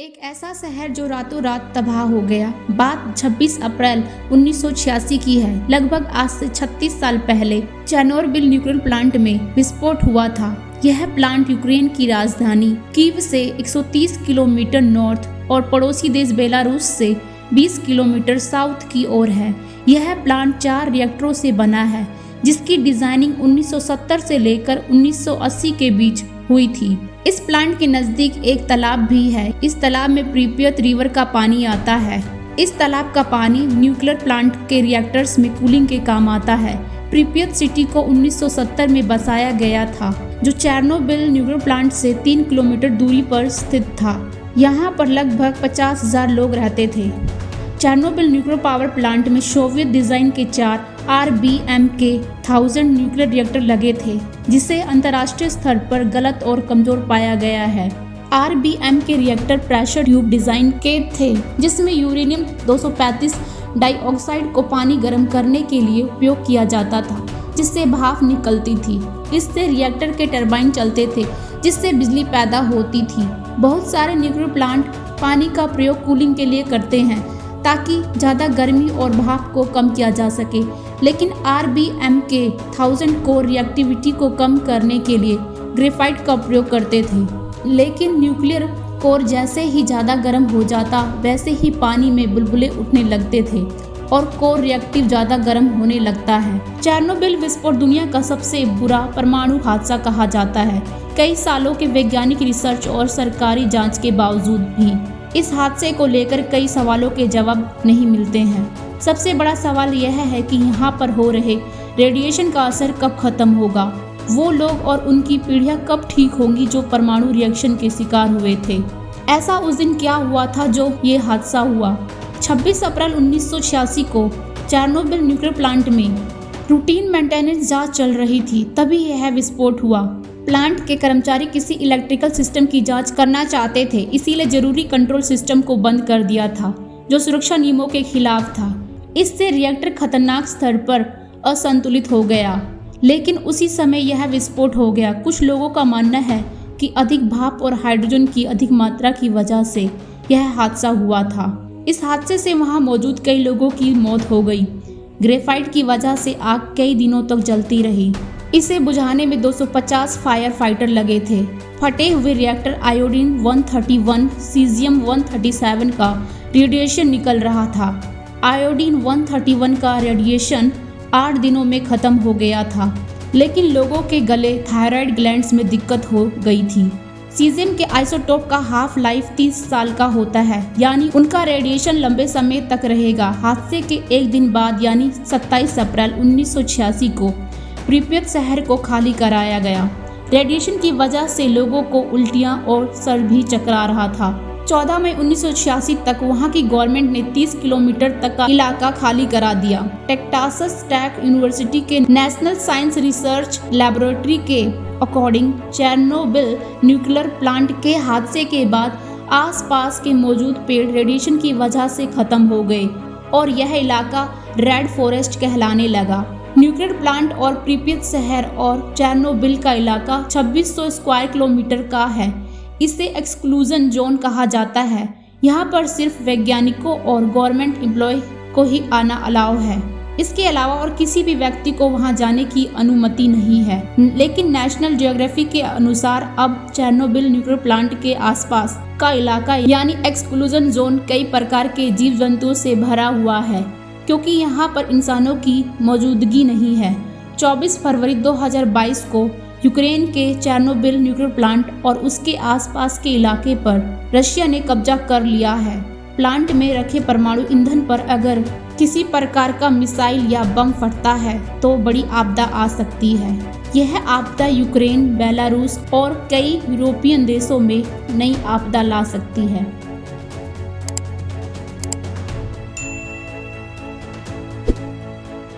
एक ऐसा शहर जो रातों रात तबाह हो गया। बात 26 अप्रैल 1986 की है। लगभग आज से 36 साल पहले चेर्नोबिल न्यूक्लियर प्लांट में विस्फोट हुआ था। यह प्लांट यूक्रेन की राजधानी कीव से 130 किलोमीटर नॉर्थ और पड़ोसी देश बेलारूस से 20 किलोमीटर साउथ की ओर है। यह प्लांट 4 रिएक्टरों से बना है, जिसकी डिजाइनिंग 1970 से लेकर 1980 के बीच हुई थी। इस प्लांट के नजदीक एक तालाब भी है। इस तालाब में प्रीपियत रिवर का पानी आता है। इस तालाब का पानी न्यूक्लियर प्लांट के रिएक्टर्स में कूलिंग के काम आता है। प्रीपियत सिटी को 1970 में बसाया गया था, जो चेर्नोबिल न्यूक्लियर प्लांट से 3 किलोमीटर दूरी पर स्थित था। यहाँ पर लगभग 50,000 लोग रहते थे। चेर्नोबिल न्यूक्लियर पावर प्लांट में सोवियत डिजाइन के 4 RBMK 1000 न्यूक्लियर रिएक्टर लगे थे, जिसे अंतर्राष्ट्रीय स्तर पर गलत और कमजोर पाया गया है। RBMK reactor pressure tube design के थे, जिसमें यूरेनियम 235 डाइऑक्साइड को पानी गर्म करने के लिए उपयोग किया जाता था, जिससे भाप निकलती थी। इससे रिएक्टर के टरबाइन चलते थे, जिससे बिजली पैदा होती थी। बहुत सारे न्यूक्लियर प्लांट पानी का प्रयोग कूलिंग के लिए करते हैं, ताकि ज़्यादा गर्मी और भाप को कम किया जा सके। लेकिन RBMK 1000 को रिएक्टिविटी को कम करने के लिए ग्रेफाइट का प्रयोग करते थे। लेकिन न्यूक्लियर कोर जैसे ही ज़्यादा गर्म हो जाता, वैसे ही पानी में बुलबुले उठने लगते थे और कोर रिएक्टिव ज़्यादा गर्म होने लगता है। चेर्नोबिल विस्फोट दुनिया का सबसे बुरा परमाणु हादसा कहा जाता है। कई सालों के वैज्ञानिक रिसर्च और सरकारी जांच के बावजूद भी इस हादसे को लेकर कई सवालों के जवाब नहीं मिलते हैं। सबसे बड़ा सवाल यह है कि यहाँ पर हो रहे रेडिएशन का असर कब खत्म होगा। वो लोग और उनकी पीढ़ियाँ कब ठीक होंगी जो परमाणु रिएक्शन के शिकार हुए थे। ऐसा उस दिन क्या हुआ था जो ये हादसा हुआ। 26 अप्रैल 1986 को चेर्नोबिल न्यूक्लियर प्लांट में रूटीन मेंटेनेंस जांच चल रही थी, तभी यह विस्फोट हुआ। प्लांट के कर्मचारी किसी इलेक्ट्रिकल सिस्टम की जांच करना चाहते थे, इसीलिए जरूरी कंट्रोल सिस्टम को बंद कर दिया था, जो सुरक्षा नियमों के खिलाफ था। इससे रिएक्टर खतरनाक स्तर पर असंतुलित हो गया। लेकिन उसी समय यह विस्फोट हो गया। कुछ लोगों का मानना है कि अधिक भाप और हाइड्रोजन की अधिक मात्रा की वजह से यह हादसा हुआ था। इस हादसे से वहां मौजूद कई लोगों की मौत हो गई। ग्रेफाइट की वजह से आग कई दिनों तक जलती रही। इसे बुझाने में 250 फायर फाइटर लगे थे। फटे हुए रिएक्टर आयोडीन 131 सीजियम 137 का रेडिएशन निकल रहा था। आयोडीन 131 का रेडिएशन 8 दिनों में खत्म हो गया था, लेकिन लोगों के गले थायराइड ग्लैंड्स में दिक्कत हो गई थी। सीजियम के आइसोटोप का हाफ लाइफ 30 साल का होता है, यानी उनका रेडिएशन लंबे समय तक रहेगा। हादसे के एक दिन बाद यानी 27 अप्रैल 1986 को प्रीपियत शहर को खाली कराया गया। रेडिएशन की वजह से लोगों को उल्टियां और सर भी चकरा रहा था। 14 मई 1986 तक वहां की गवर्नमेंट ने 30 किलोमीटर तक का इलाका खाली करा दिया। टेक्सास टेक यूनिवर्सिटी के नेशनल साइंस रिसर्च लैबोरेटरी के अकॉर्डिंग चेर्नोबिल न्यूक्लियर प्लांट के हादसे के बाद आसपास के मौजूद पेड़ रेडिएशन की वजह से खत्म हो गए और यह इलाका रेड फॉरेस्ट कहलाने लगा। न्यूक्लियर प्लांट और प्रीपियत शहर और चेर्नोबिल का इलाका 2600 स्क्वायर किलोमीटर का है। इसे एक्सक्लूजन जोन कहा जाता है। यहाँ पर सिर्फ वैज्ञानिकों और गवर्नमेंट एम्प्लॉय को ही आना अलाउ है। इसके अलावा और किसी भी व्यक्ति को वहाँ जाने की अनुमति नहीं है। लेकिन नेशनल ज्योग्राफी के अनुसार अब चेर्नोबिल न्यूक्लियर प्लांट के आसपास का इलाका यानी एक्सक्लूजन जोन कई प्रकार के जीव जंतुओं से भरा हुआ है, क्योंकि यहाँ पर इंसानों की मौजूदगी नहीं है। 24 फरवरी 2022 को यूक्रेन के चेर्नोबिल न्यूक्लियर प्लांट और उसके आसपास के इलाके पर रशिया ने कब्जा कर लिया है। प्लांट में रखे परमाणु ईंधन पर अगर किसी प्रकार का मिसाइल या बम फटता है तो बड़ी आपदा आ सकती है। यह आपदा यूक्रेन, बेलारूस और कई यूरोपियन देशों में नई आपदा ला सकती है।